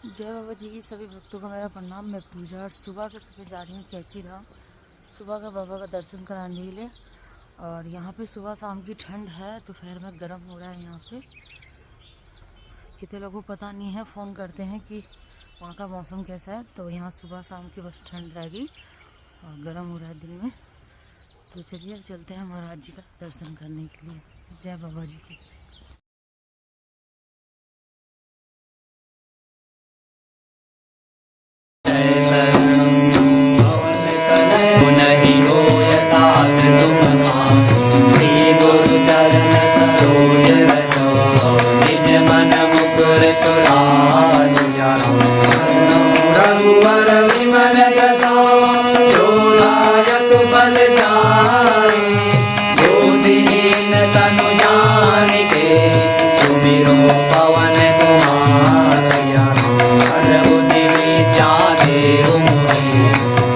जय बाबा जी। सभी भक्तों को मेरा प्रणाम। मैं पूजा और सुबह के समय जा रही हूँ कैची धाम सुबह का बाबा का दर्शन कराने के लिए। और यहाँ पे सुबह शाम की ठंड है, दोपहर में गर्म हो रहा है। यहाँ पे कितने लोगों को पता नहीं है, फ़ोन करते हैं कि वहाँ का मौसम कैसा है, तो यहाँ सुबह शाम की बस ठंड रहेगी और गर्म हो रहा है दिन में। तो चलिए चलते हैं महाराज जी का दर्शन करने के लिए। जय बाबा जी की। रघुवर विमल यशो जोदायक बल जारे, बुद्धिहीन तनु जानिके सुमिरो पवन कुमार। हर बुद्धि विद्या देहु मोहि,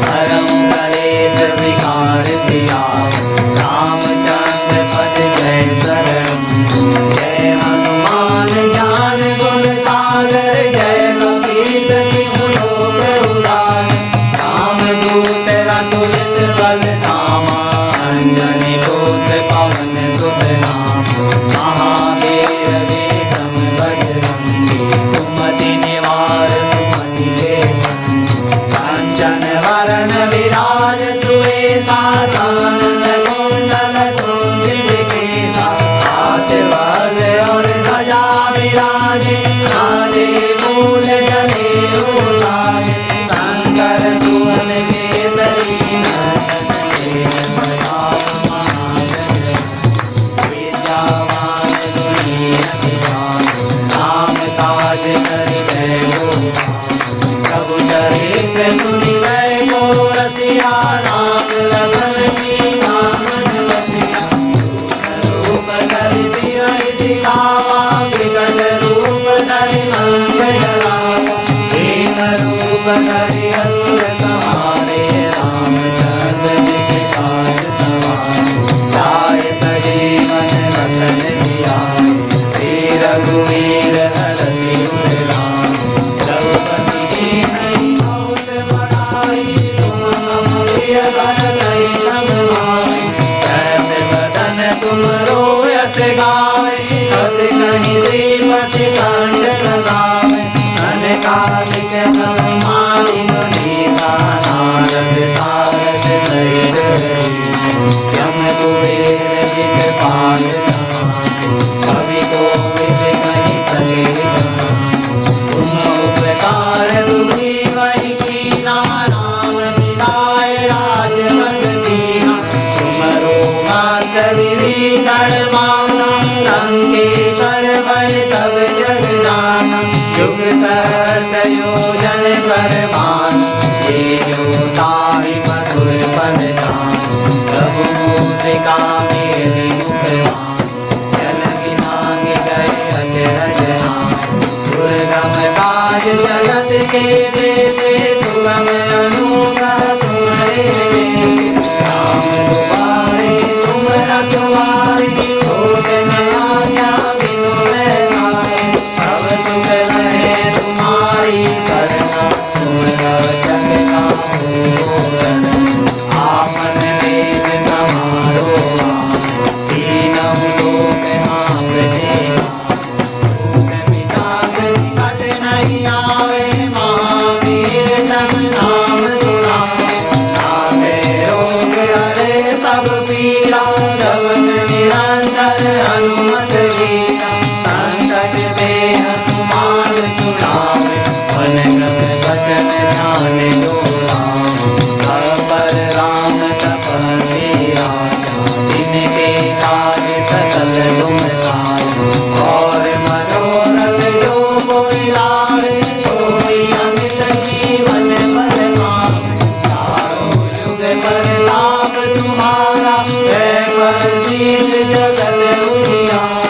हरं कलेश विकार सिया। रामचंद्र पद जय शरण, जय हनुमान ज्ञान गुण सागर। जय कपीस तिहु लोक उजागर, रामदूत अतुलित बल धामा। अंजनी पुत्र पवन सुत नामा, महावीर विक्रम बजरंगी। सुमति निवार सुमति के संगी, कंचन वरण विराज सुवेशा। कानन कुंडल कुंचित केसा, हाथ वज्र और ध्वजा विराजे। राजे मूल जनेऊ साजे, शंकर सुवन केसरी नंदन। विद्यावान गुणी अति चातुर, राम काज करिबे को पार। प्रभु चरित्र सुनिबे को रसिया, राम लखन सीता मन बसिया। रूप धरि सियहि दिखावा, विकट रूप धरि लंक जरावा। दीन रूप धरि असुर संहारे, रामचंद्र जी के काज सवारे। जाय सजीवन लखन जियाए, श्री रघुवीर हरषि उर लाए। रघुपति कीन्ही बहुत बड़ाई, तुम मम प्रिय भरत सब भाई। जैसे बदन तुम रोयस गावे, हस कहीं श्रीपति कंठ लगावे। अनकालिक समाधि मुनीसा, नारद सारद सहित रहीसा। यम कुबेर जित पाल समाने, कवि कोविद कहि सके कहाने। तुम उपकार सुग्रीवहि कीन्हा, राम मिलाए राजपद दीन्हा। तुमरो मंत्र विभीषण माना, लंकेश्वर भय सब जग जाना। युग सहस्र योजन पर भानु, ये ताहि मधुर पद जानु। प्रभु मुद्रिका मेलि मुख भानु, जल बिनांग गए अचरज नाहि। दुर्गम काज जगत के देते, सुगम अनुग्रह तुम्हारे देते। राम दुआरे तुम रखवारे, होत न आज्ञा बिनु पैसारे। अब सुख लहे तुम्हारी करना, तुम रक्षक काहू डरना। आपन तेज समारो आए, तीनों लोक हाँफते काए। भूत पिशाच निकट नहीं आवे, महावीर जब नाम सुनावे। नाथे रोग हरे सब पीरा, जपत निरंतर हनुमत वीरा। संकट ते हनुमान छुड़ावे, मन क्रम वचन ध्यान जो लावे। पर राम तपस्वी राजा, जिनके काज सकल तुम साजा। और मनोरथ जो कोई लावे, सोई अमित जीवन फल पावे। चारों युग प्रताप तुम्हारा, है प्रसिद्ध जगत उजियारा।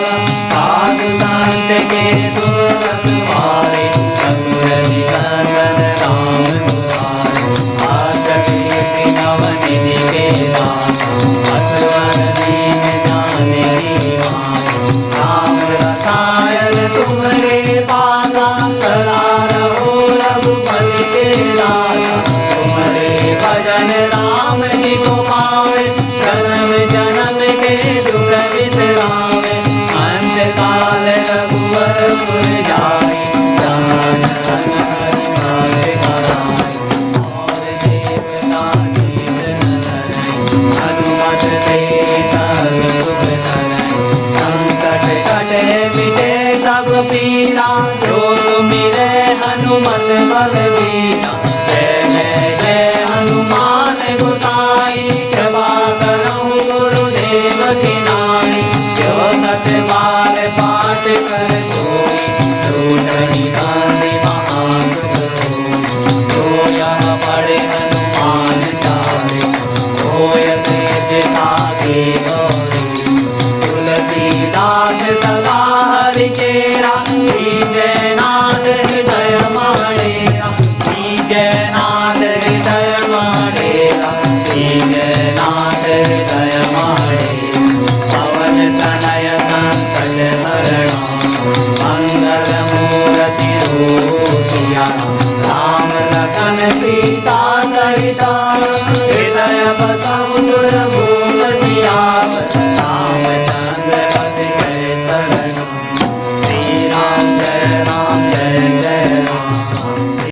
साधु संत के तुम रखवारे, असुर निकंदन राम दुलारे। आस कीर्ति नवनिधि के दाता, असवर दीन जानकी माता। राम रसायन तुम्हारे पासा, सदा रहो सुमत बल बीना। जय जय हनुमान गोसाई कृपा करहु गुरुदेव की नाई। जो सत बार पाठ कर जोई टूटहि नंदि महासुर होई। जो यह पढ़े हनुमान चालीसा होय सिद्धि साखी गौरी। तुलसीदास सदा हरिचेरा कीजय नाथ हृदय मणेरा। कीजय नाथ हृदय मणेरा। कीजय नाथ हृदय